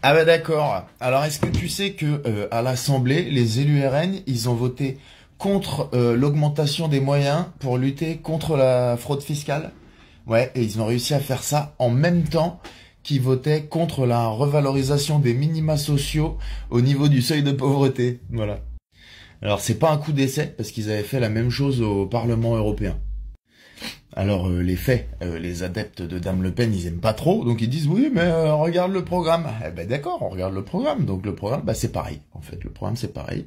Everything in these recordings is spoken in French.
Ah bah d'accord. Alors est-ce que tu sais que à l'Assemblée, les élus RN, ils ont voté contre l'augmentation des moyens pour lutter contre la fraude fiscale? Ouais, et ils ont réussi à faire ça en même temps qu'ils votaient contre la revalorisation des minima sociaux au niveau du seuil de pauvreté. Voilà. Alors c'est pas un coup d'essai parce qu'ils avaient fait la même chose au Parlement européen. Alors les faits, les adeptes de Dame Le Pen, ils aiment pas trop, donc ils disent oui, mais regarde le programme. Eh ben d'accord, on regarde le programme. Donc le programme, bah c'est pareil. En fait, le programme c'est pareil.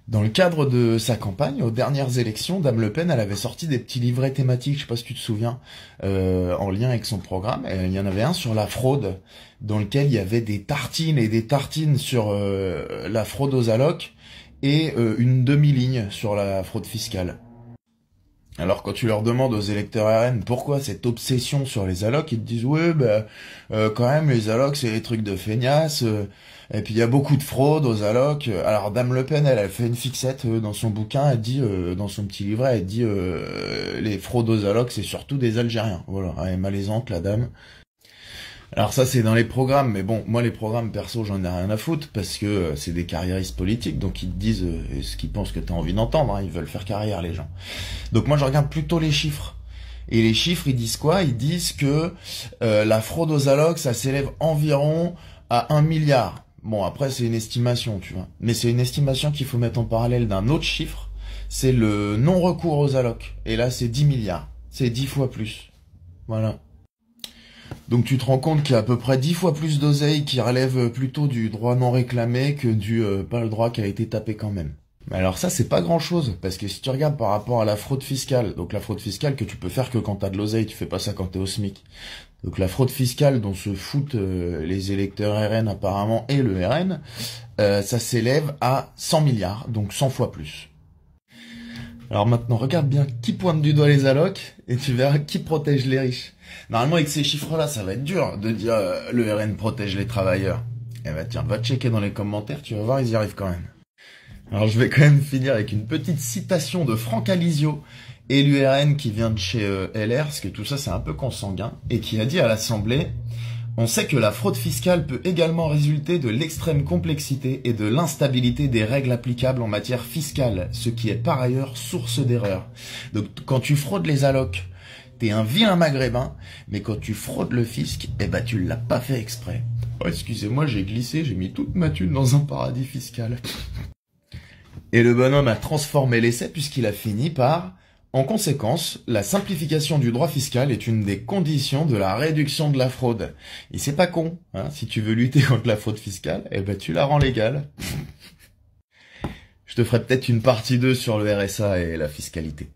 Dans le cadre de sa campagne, aux dernières élections, Dame Le Pen, elle avait sorti des petits livrets thématiques, je sais pas si tu te souviens, en lien avec son programme. Et il y en avait un sur la fraude, dans lequel il y avait des tartines et des tartines sur la fraude aux allocs et une demi-ligne sur la fraude fiscale. Alors quand tu leur demandes aux électeurs RN pourquoi cette obsession sur les allocs, ils te disent oui, bah, quand même les allocs c'est des trucs de feignasses, et puis il y a beaucoup de fraude aux allocs. Alors Dame Le Pen, elle fait une fixette dans son bouquin, elle dit dans son petit livret, elle dit les fraudes aux allocs c'est surtout des Algériens. Voilà, elle est malaisante la dame. Alors ça c'est dans les programmes, mais bon, moi les programmes perso j'en ai rien à foutre parce que c'est des carriéristes politiques, donc ils te disent ce qu'ils pensent que t'as envie d'entendre, hein, ils veulent faire carrière les gens. Donc moi je regarde plutôt les chiffres. Et les chiffres ils disent quoi? Ils disent que la fraude aux allocs ça s'élève environ à 1 milliard. Bon après c'est une estimation tu vois, mais c'est une estimation qu'il faut mettre en parallèle d'un autre chiffre, c'est le non-recours aux allocs. Et là c'est 10 milliards, c'est 10 fois plus. Voilà. Donc tu te rends compte qu'il y a à peu près 10 fois plus d'oseille qui relève plutôt du droit non réclamé que du pas le droit qui a été tapé quand même. Mais alors ça c'est pas grand chose, parce que si tu regardes par rapport à la fraude fiscale, donc la fraude fiscale que tu peux faire que quand t'as de l'oseille, tu fais pas ça quand t'es au SMIC. Donc la fraude fiscale dont se foutent les électeurs RN apparemment et le RN, ça s'élève à 100 milliards, donc 100 fois plus. Alors maintenant, regarde bien qui pointe du doigt les allocs et tu verras qui protège les riches. Normalement, avec ces chiffres-là, ça va être dur de dire le RN protège les travailleurs. Eh ben tiens, va checker dans les commentaires, tu vas voir, ils y arrivent quand même. Alors je vais quand même finir avec une petite citation de Franck Alizio, élu RN qui vient de chez LR, parce que tout ça c'est un peu consanguin, et qui a dit à l'Assemblée: on sait que la fraude fiscale peut également résulter de l'extrême complexité et de l'instabilité des règles applicables en matière fiscale, ce qui est par ailleurs source d'erreur. Donc quand tu fraudes les allocs, t'es un vilain maghrébin, mais quand tu fraudes le fisc, eh ben tu l'as pas fait exprès. Oh, excusez-moi, j'ai glissé, j'ai mis toute ma thune dans un paradis fiscal. Et le bonhomme a transformé l'essai puisqu'il a fini par: en conséquence, la simplification du droit fiscal est une des conditions de la réduction de la fraude. Et c'est pas con, hein, si tu veux lutter contre la fraude fiscale, eh ben tu la rends légale. Je te ferai peut-être une partie 2 sur le RSA et la fiscalité.